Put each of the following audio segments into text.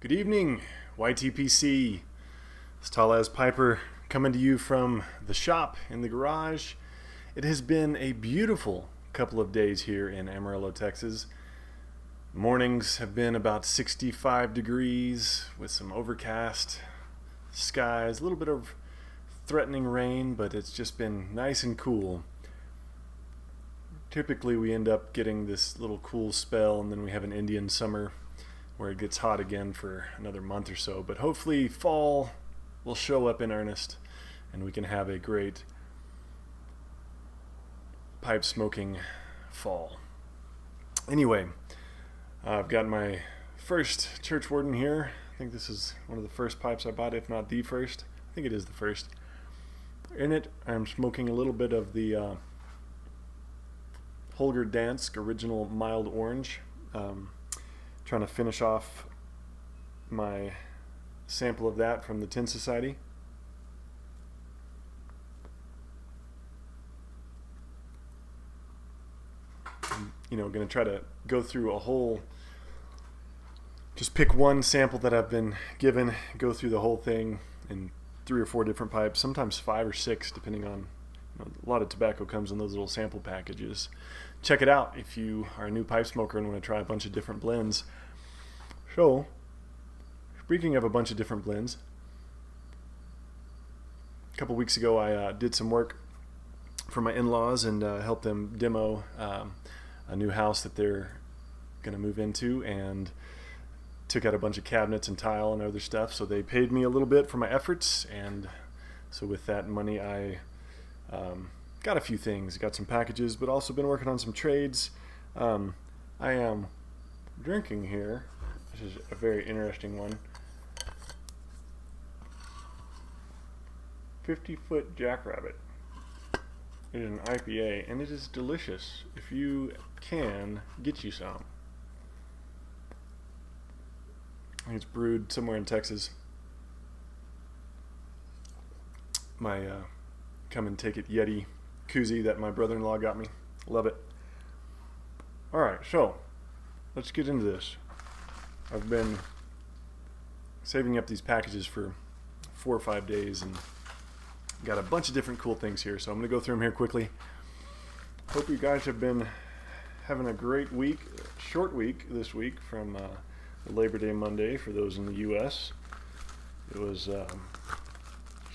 Good evening, YTPC. It's Tall as Piper coming to you from the shop in the garage. It has been a beautiful couple of days here in Amarillo, Texas. Mornings have been about 65 degrees with some overcast skies, a little bit of threatening rain, but it's just been nice and cool. Typically we end up getting this little cool spell and then we have an Indian summer where it gets hot again for another month or so, but hopefully fall will show up in earnest and we can have a great pipe smoking fall. Anyway, I've got my first church warden here. I think this is one of the first pipes I bought, if not the first. I think it is the first. In it, I'm smoking a little bit of the Holger Dansk original mild orange. Trying to finish off my sample of that from the Tin Society. Going to try to go through a whole, just pick one sample that I've been given, go through the whole thing in 3 or 4 different pipes, sometimes 5 or 6, depending on, a lot of tobacco comes in those little sample packages. Check it out if you are a new pipe smoker and want to try a bunch of different blends. So, speaking of a bunch of different blends, a couple weeks ago I did some work for my in-laws and helped them demo a new house that they're going to move into, and took out a bunch of cabinets and tile and other stuff. So they paid me a little bit for my efforts, and so with that money I got a few things, got some packages, but also been working on some trades. I am drinking here. This is a very interesting one. 50-foot Jackrabbit. It is an IPA, and it is delicious. If you can, get you some. I think it's brewed somewhere in Texas. My come and take it Yeti koozie that my brother-in-law got me. Love it. Alright, so let's get into this. I've been saving up these packages for 4 or 5 days and got a bunch of different cool things here, so I'm going to go through them here quickly. Hope you guys have been having a great week, short week this week from Labor Day Monday for those in the U.S. It was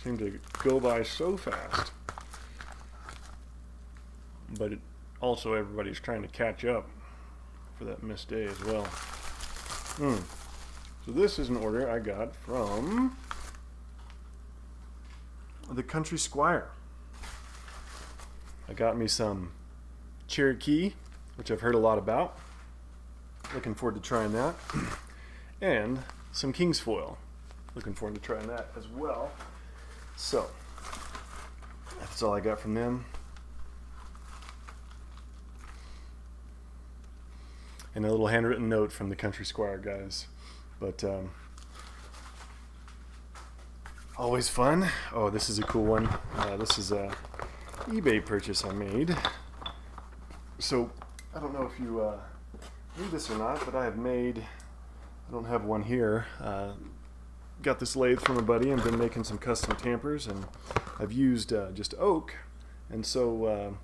seemed to go by so fast, but also everybody's trying to catch up for that missed day as well. So this is an order I got from the Country Squire. I got me some Cherokee, which I've heard a lot about. Looking forward to trying that. And some King's Foil. Looking forward to trying that as well. So, that's all I got from them. And a little handwritten note from the Country Squire guys. But, always fun. Oh, this is a cool one. This is a eBay purchase I made. So, I don't know if you knew this or not, but I don't have one here. Got this lathe from a buddy and been making some custom tampers, and I've used just oak. And so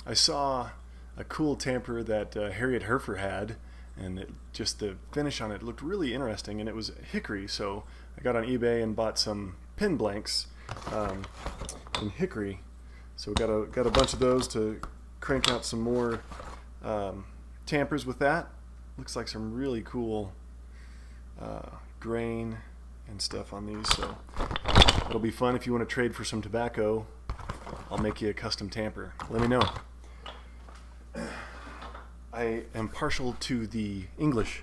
I saw a cool tamper that Harriet Herfer had, and just the finish on it looked really interesting, and it was hickory. So I got on eBay and bought some pin blanks in hickory. So got a bunch of those to crank out some more tampers with that. Looks like some really cool grain and stuff on these, so it'll be fun if you want to trade for some tobacco. I'll make you a custom tamper. Let me know. I am partial to the English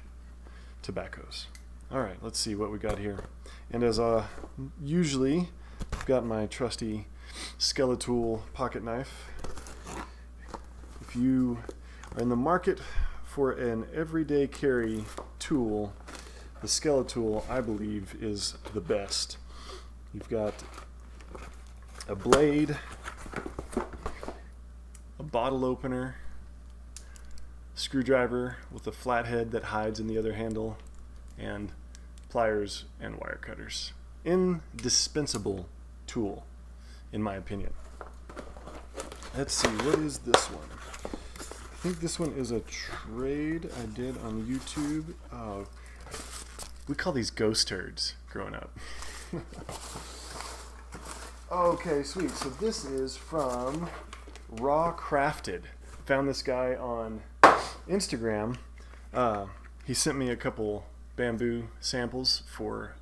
tobaccos. Alright, let's see what we got here. And as usually, I've got my trusty Skeletool pocket knife. If you are in the market for an everyday carry tool, the Skeletool, I believe, is the best. You've got a blade, a bottle opener, screwdriver with a flathead that hides in the other handle, and pliers, and wire cutters. Indispensable tool, in my opinion. Let's see, what is this one? I think this one is a trade I did on YouTube. Oh, we call these ghost turds growing up. Okay, sweet. So this is from Raw Crafted. Found this guy on Instagram. He sent me a couple bamboo samples for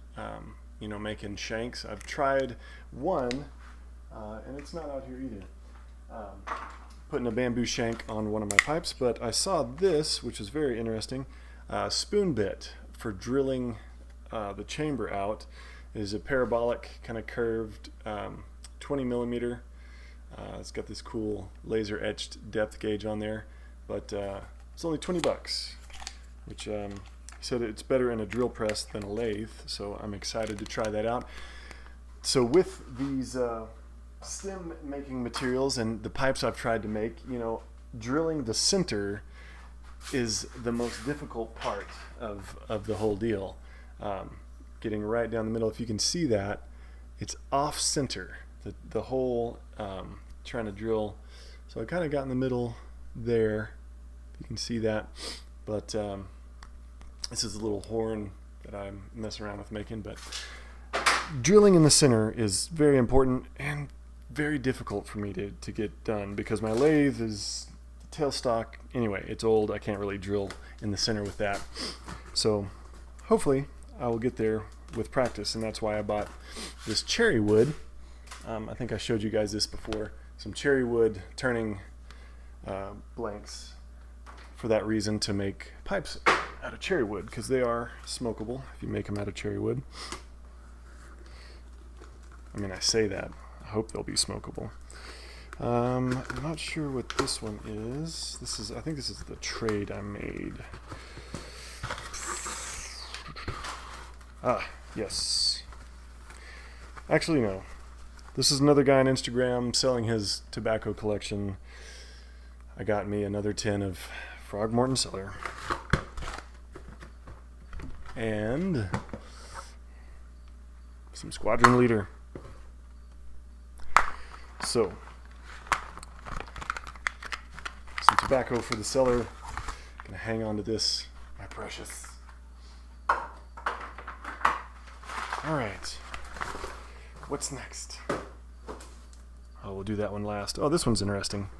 making shanks. I've tried one, and it's not out here either. Putting a bamboo shank on one of my pipes, but I saw this, which is very interesting. Spoon bit for drilling the chamber out. It is a parabolic, kind of curved 20 millimeter. It's got this cool laser etched depth gauge on there, but it's only 20 bucks, which he said it's better in a drill press than a lathe, so I'm excited to try that out. So with these stem making materials and the pipes I've tried to make, drilling the center is the most difficult part of the whole deal. Getting right down the middle. If you can see that, it's off center. The whole trying to drill. So I kind of got in the middle there. If you can see that. But this is a little horn that I'm messing around with making. But drilling in the center is very important and very difficult for me to get done because my lathe is tailstock. Anyway, it's old. I can't really drill in the center with that. So hopefully I will get there with practice, and that's why I bought this cherry wood. I think I showed you guys this before. Some cherry wood turning blanks for that reason, to make pipes out of cherry wood, because they are smokable if you make them out of cherry wood. I mean, I say that. I hope they'll be smokable. I'm not sure what this one is. I think this is the trade I made. Ah, yes. Actually, no. This is another guy on Instagram selling his tobacco collection. I got me another tin of Frogmorton Cellar. And some Squadron Leader. So, some tobacco for the cellar. Gonna hang on to this, my precious. Alright, what's next? Oh, we'll do that one last. Oh, this one's interesting.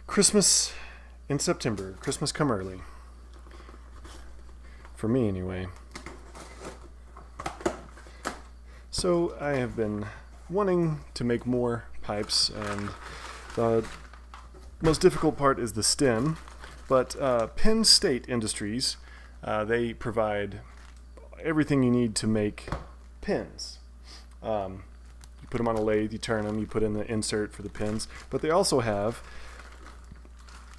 Christmas in September. Christmas come early. For me, anyway. So, I have been wanting to make more pipes, and the most difficult part is the stem. But Penn State Industries, they provide everything you need to make pins. You put them on a lathe, you turn them, you put in the insert for the pins, but they also have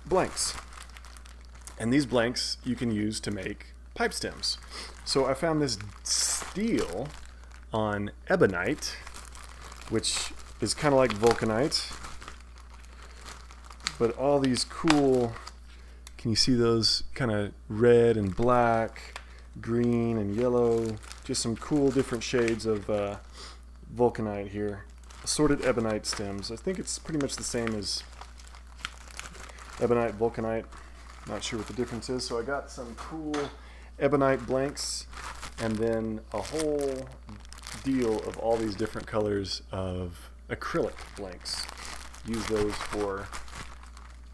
blanks. And these blanks you can use to make pipe stems. So I found this steel on ebonite, which is kind of like vulcanite, but all these cool, can you see those kind of red and black, green and yellow, just some cool different shades of vulcanite here. Assorted ebonite stems. I think it's pretty much the same as ebonite, vulcanite. Not sure what the difference is. So I got some cool ebonite blanks, and then a whole deal of all these different colors of acrylic blanks. Use those for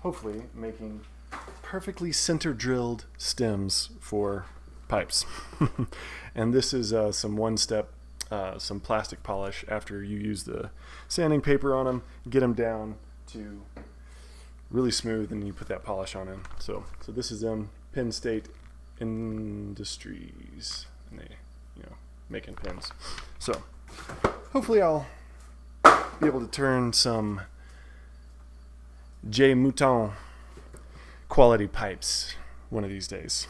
hopefully making perfectly center drilled stems for pipes. And this is some one-step, some plastic polish after you use the sanding paper on them, get them down to really smooth, and you put that polish on them. So this is Penn State Industries, and they, making pins. So hopefully I'll be able to turn some J. Mouton quality pipes one of these days.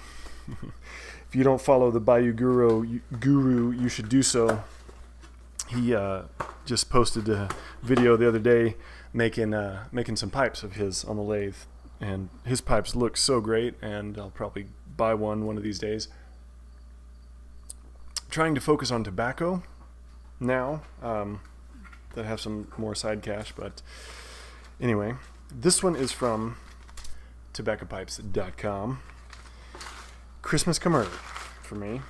If you don't follow the Bayou Guru, you should do so. He just posted a video the other day making some pipes of his on the lathe, and his pipes look so great, and I'll probably buy one of these days. trying to focus on tobacco now that have some more side cash. But anyway, this one is from tobaccopipes.com. Christmas commercial for me.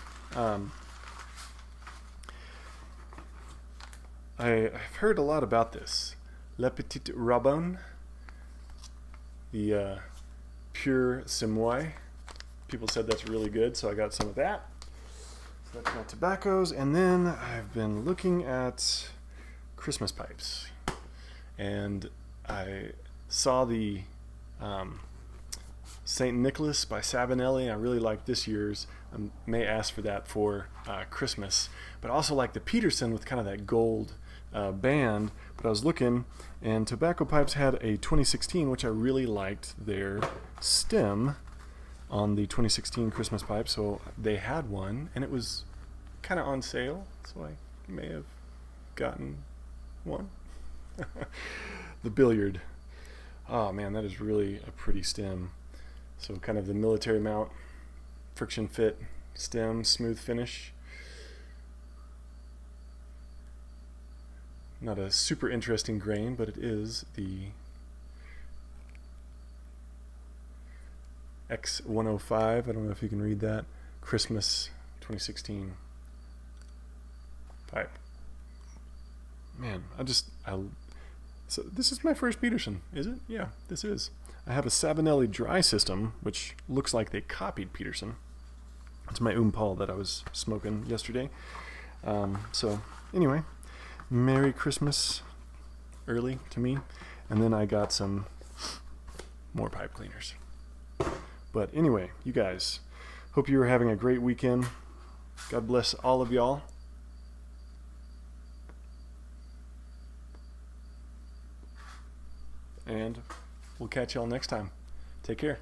I've heard a lot about this. Le Petit Rabon, the pure Semoy. People said that's really good, so I got some of that. So that's my tobaccos. And then I've been looking at Christmas pipes. And I saw the St. Nicholas by Sabanelli. I really like this year's. I may ask for that for Christmas. But I also like the Peterson with kind of that gold band. But I was looking, and Tobacco Pipes had a 2016, which I really liked their stem on the 2016 Christmas pipe. So they had one, and it was kind of on sale. So I may have gotten one. The billiard. Oh man, that is really a pretty stem. So kind of the military mount, friction fit stem, smooth finish. Not a super interesting grain, but it is the X105. I don't know if you can read that. Christmas 2016 pipe. Man, so this is my first Peterson, is it? Yeah, this is. I have a Sabanelli dry system, which looks like they copied Peterson. It's my Paul that I was smoking yesterday. So anyway, Merry Christmas early to me. And then I got some more pipe cleaners. But anyway, you guys, hope you are having a great weekend. God bless all of y'all. And we'll catch y'all next time. Take care.